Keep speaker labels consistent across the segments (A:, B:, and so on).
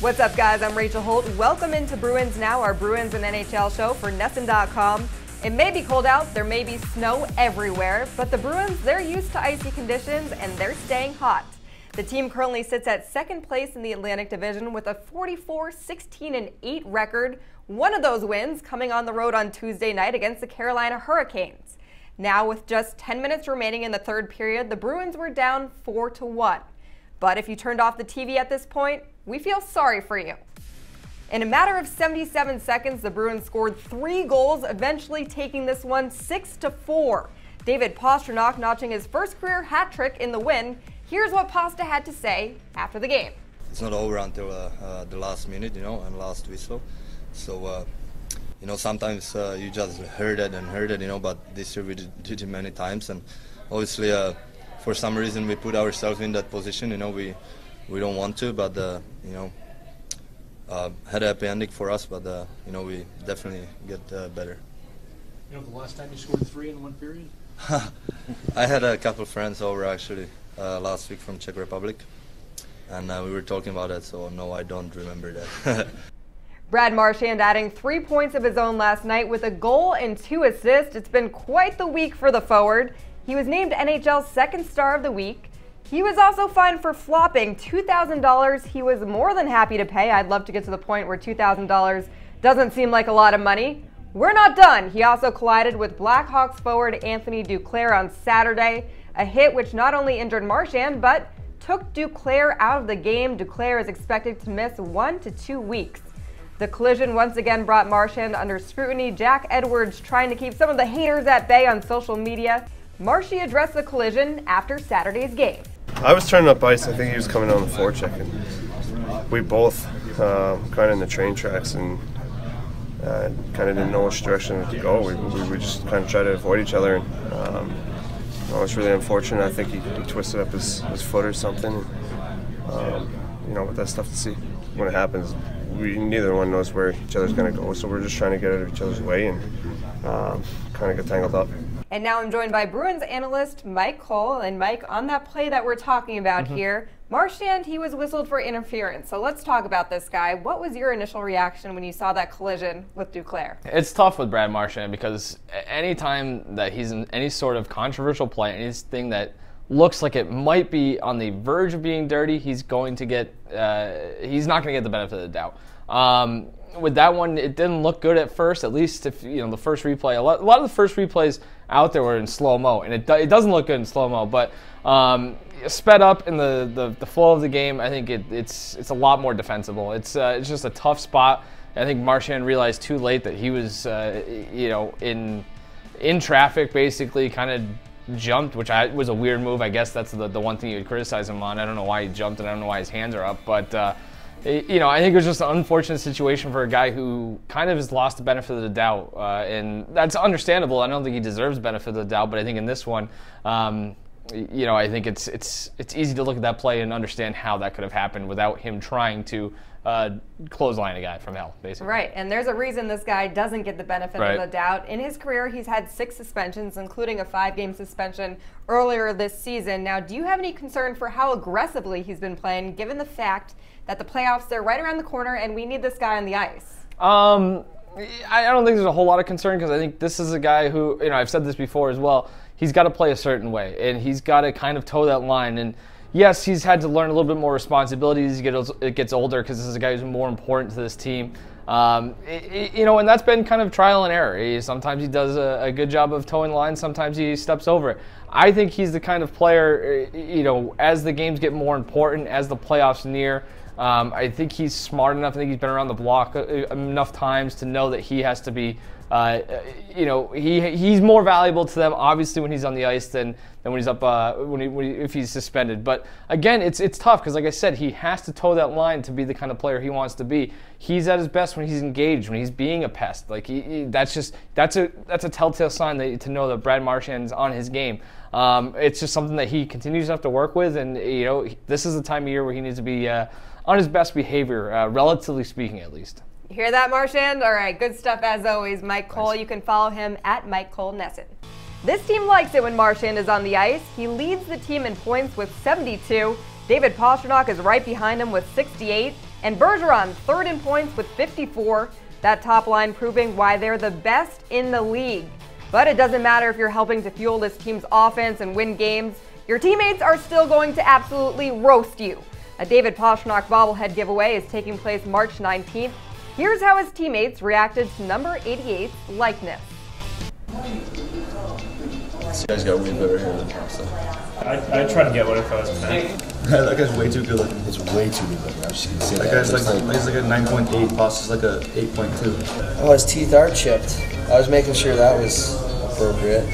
A: What's up, guys? I'm Rachel Holt. Welcome into Bruins Now, our Bruins and NHL show for NESN.com. It may be cold out, there may be snow everywhere, but the Bruins, they're used to icy conditions and they're staying hot. The team currently sits at second place in the Atlantic Division with a 44-16-8 record. One of those wins coming on the road on Tuesday night against the Carolina Hurricanes. Now, with just 10 minutes remaining in the third period, the Bruins were down 4-1. But if you turned off the TV at this point, we feel sorry for you. In a matter of 77 seconds, the Bruins scored 3 goals, eventually taking this one 6-4. David Pastrnak notching his first career hat trick in the win. Here's what Pasta had to say after the game.
B: It's not over until the last minute, and last whistle. So, sometimes you just heard it, but this year we did it many times. And obviously, for some reason, we put ourselves in that position. We don't want to, but, had a happy ending for us, but, we definitely get better.
C: The last time you scored 3 in one period?
B: I had a couple of friends over, actually, last week from Czech Republic, and we were talking about it, so no, I don't remember that.
A: Brad Marchand adding 3 points of his own last night with a goal and 2 assists. It's been quite the week for the forward. He was named NHL's second star of the week. He was also fined for flopping $2,000 he was more than happy to pay. I'd love to get to the point where $2,000 doesn't seem like a lot of money. We're not done. He also collided with Blackhawks forward Anthony Duclair on Saturday, a hit which not only injured Marchand, but took Duclair out of the game. Duclair is expected to miss 1 to 2 weeks. The collision once again brought Marchand under scrutiny. Jack Edwards trying to keep some of the haters at bay on social media. Marshy addressed the collision after Saturday's game.
D: I was turning up ice. I think he was coming on the forecheck, and we both kind of in the train tracks and kind of didn't know which direction to go. We just kind of tried to avoid each other. And, it was really unfortunate. I think he twisted up his foot or something. But that's tough to see when it happens. Neither one knows where each other's going to go, so we're just trying to get out of each other's way and kind of get tangled up.
A: And now I'm joined by Bruins analyst Mike Cole. And Mike, on that play that we're talking about here, Marchand, he was whistled for interference. So let's talk about this guy. What was your initial reaction when you saw that collision with Duclair?
E: It's tough with Brad Marchand because anytime that he's in any sort of controversial play, anything that looks like it might be on the verge of being dirty, he's not going to get the benefit of the doubt. With that one, it didn't look good at first, at least if, the first replay. A lot of the first replays out there were in slow-mo, and it doesn't look good in slow-mo, but sped up in the flow of the game, I think it's a lot more defensible. It's just a tough spot. I think Marchand realized too late that he was, in traffic, basically, kind of jumped, which was a weird move. I guess that's the one thing you would criticize him on. I don't know why he jumped, and I don't know why his hands are up, but I think it was just an unfortunate situation for a guy who kind of has lost the benefit of the doubt, and that's understandable. I don't think he deserves the benefit of the doubt, but I think in this one, I think it's easy to look at that play and understand how that could have happened without him trying to clothesline a guy from hell, basically.
A: Right, and there's a reason this guy doesn't get the benefit
E: Right.
A: of the doubt. In his career, he's had 6 suspensions, including a 5-game suspension earlier this season. Now, do you have any concern for how aggressively he's been playing, given the fact that the playoffs, they're right around the corner, and we need this guy on the ice?
E: I don't think there's a whole lot of concern because I think this is a guy who, I've said this before as well, he's got to play a certain way, and he's got to kind of toe that line. And yes, he's had to learn a little bit more responsibilities as he gets older because this is a guy who's more important to this team. And that's been kind of trial and error. Sometimes he does a good job of towing the line, sometimes he steps over it. I think he's the kind of player, as the games get more important, as the playoffs near, I think he's smart enough. I think he's been around the block enough times to know that he has to be, he's more valuable to them, obviously, when he's on the ice than when he's up, if he's suspended. But again, it's tough because, like I said, he has to toe that line to be the kind of player he wants to be. He's at his best when he's engaged, when he's being a pest. Like that's a telltale sign to know that Brad Marchand's on his game. It's just something that he continues to have to work with, and this is the time of year where he needs to be on his best behavior, relatively speaking, at least.
A: You hear that, Marchand? All right, good stuff as always. Mike Cole, you can follow him at Mike Cole NESN. This team likes it when Marchand is on the ice. He leads the team in points with 72. David Pastrnak is right behind him with 68. And Bergeron, third in points with 54. That top line proving why they're the best in the league. But it doesn't matter if you're helping to fuel this team's offense and win games. Your teammates are still going to absolutely roast you. A David Pastrnak bobblehead giveaway is taking place March 19th. Here's how his teammates reacted to number 88's likeness.
F: This guy's got way better hair than him, so.
G: I'd try to get one if I was a fan.
F: That guy's way too good looking. It's way too good looking. That guy's he's like a 9.8, Boss is like a 8.2.
H: Oh, his teeth are chipped. I was making sure that was appropriate.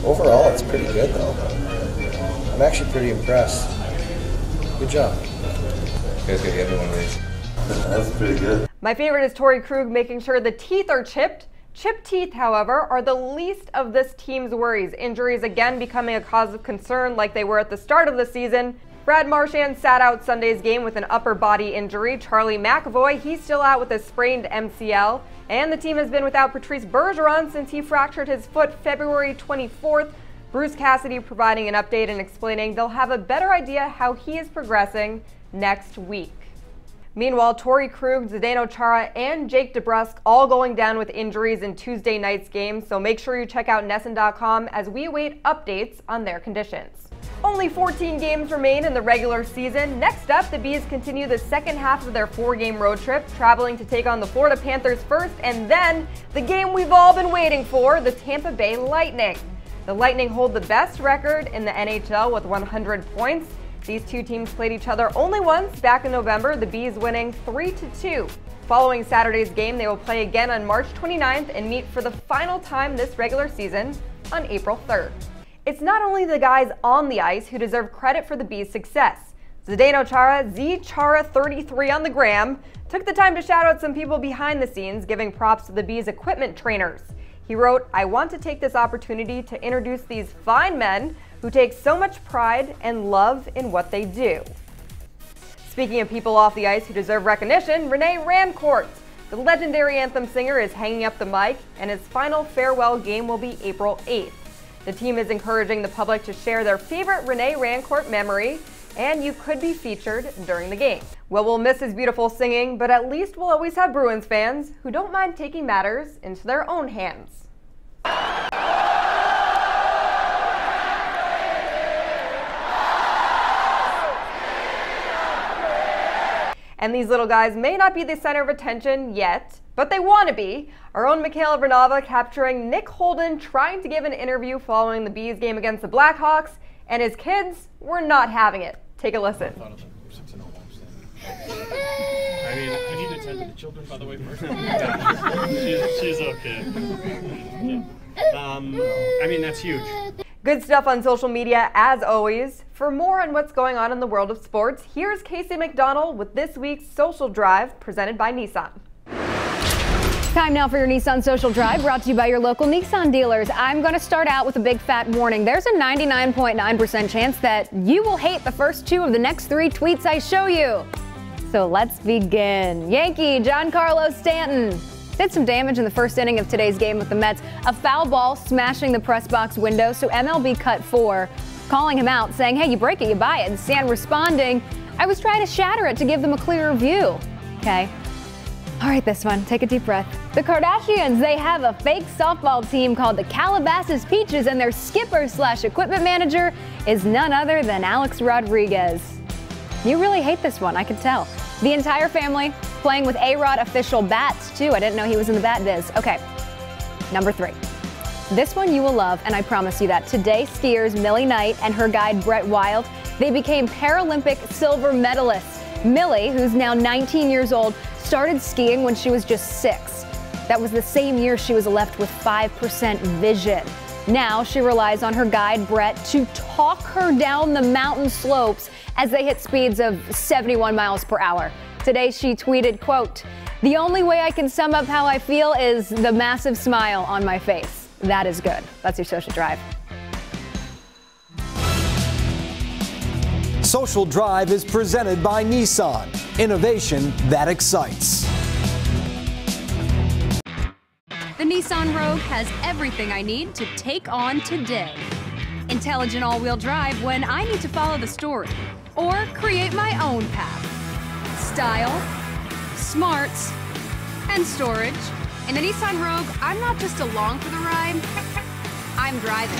H: Overall, it's pretty good though. I'm actually pretty impressed. Good job.
F: You guys gotta get me one of these. That's pretty good.
A: My favorite is Torrey Krug making sure the teeth are chipped. Chipped teeth, however, are the least of this team's worries. Injuries again becoming a cause of concern like they were at the start of the season. Brad Marchand sat out Sunday's game with an upper body injury. Charlie McAvoy, he's still out with a sprained MCL. And the team has been without Patrice Bergeron since he fractured his foot February 24th. Bruce Cassidy providing an update and explaining they'll have a better idea how he is progressing next week. Meanwhile, Torrey Krug, Zdeno Chara, and Jake DeBrusk all going down with injuries in Tuesday night's game, so make sure you check out NESN.com as we await updates on their conditions. Only 14 games remain in the regular season. Next up, the Bees continue the second half of their 4-game road trip, traveling to take on the Florida Panthers first, and then the game we've all been waiting for, the Tampa Bay Lightning. The Lightning hold the best record in the NHL with 100 points. These two teams played each other only once back in November, the Bees winning 3-2. Following Saturday's game, they will play again on March 29th and meet for the final time this regular season on April 3rd. It's not only the guys on the ice who deserve credit for the Bees' success. Zdeno Chara, ZChara33 on the gram, took the time to shout out some people behind the scenes, giving props to the Bees' equipment trainers. He wrote, "I want to take this opportunity to introduce these fine men who take so much pride and love in what they do." Speaking of people off the ice who deserve recognition, Rene Rancourt. The legendary anthem singer is hanging up the mic, and his final farewell game will be April 8th. The team is encouraging the public to share their favorite Rene Rancourt memory, and you could be featured during the game. Well, we'll miss his beautiful singing, but at least we'll always have Bruins fans who don't mind taking matters into their own hands. And these little guys may not be the center of attention yet, but they want to be. Our own Mikhail Vernava capturing Nick Holden trying to give an interview following the Bees game against the Blackhawks, and his kids were not having it. Take a listen.
G: I mean, I need to attend to the children, by the way, first. She's okay. I mean, that's huge.
A: Good stuff on social media, as always. For more on what's going on in the world of sports, here's Casey McDonald with this week's Social Drive presented by Nissan.
I: Time now for your Nissan Social Drive, brought to you by your local Nissan dealers. I'm going to start out with a big fat warning. There's a 99.9% chance that you will hate the first 2 of the next 3 tweets I show you. So let's begin. Yankee Giancarlo Stanton did some damage in the first inning of today's game with the Mets. A foul ball smashing the press box window, so MLB cut 4, calling him out, saying, "Hey, you break it, you buy it." And Stan responding, "I was trying to shatter it to give them a clearer view." Okay. All right, this one. Take a deep breath. The Kardashians, they have a fake softball team called the Calabasas Peaches, and their skipper/equipment manager is none other than Alex Rodriguez. You really hate this one, I could tell. The entire family playing with A-Rod official bats, too. I didn't know he was in the bat biz. Okay, number 3. This one you will love, and I promise you that. Today, skiers Millie Knight and her guide Brett Wild, they became Paralympic silver medalists. Millie, who's now 19 years old, started skiing when she was just 6. That was the same year she was left with 5% vision. Now she relies on her guide Brett to talk her down the mountain slopes as they hit speeds of 71 miles per hour. Today she tweeted, quote, "The only way I can sum up how I feel is the massive smile on my face." That is good. That's your Social Drive.
J: Social Drive is presented by Nissan. Innovation that excites.
K: The Nissan Rogue has everything I need to take on today. Intelligent all-wheel drive when I need to follow the story or create my own path. Style, smarts, and storage. In the Nissan Rogue, I'm not just along for the ride, I'm driving.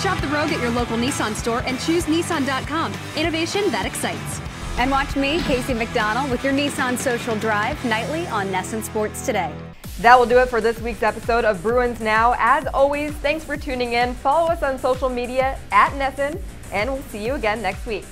K: Shop the Rogue at your local Nissan store and choose Nissan.com. Innovation that excites.
I: And watch me, Casey McDonald, with your Nissan Social Drive nightly on NESN Sports Today.
A: That will do it for this week's episode of Bruins Now. As always, thanks for tuning in. Follow us on social media at NESN, and we'll see you again next week.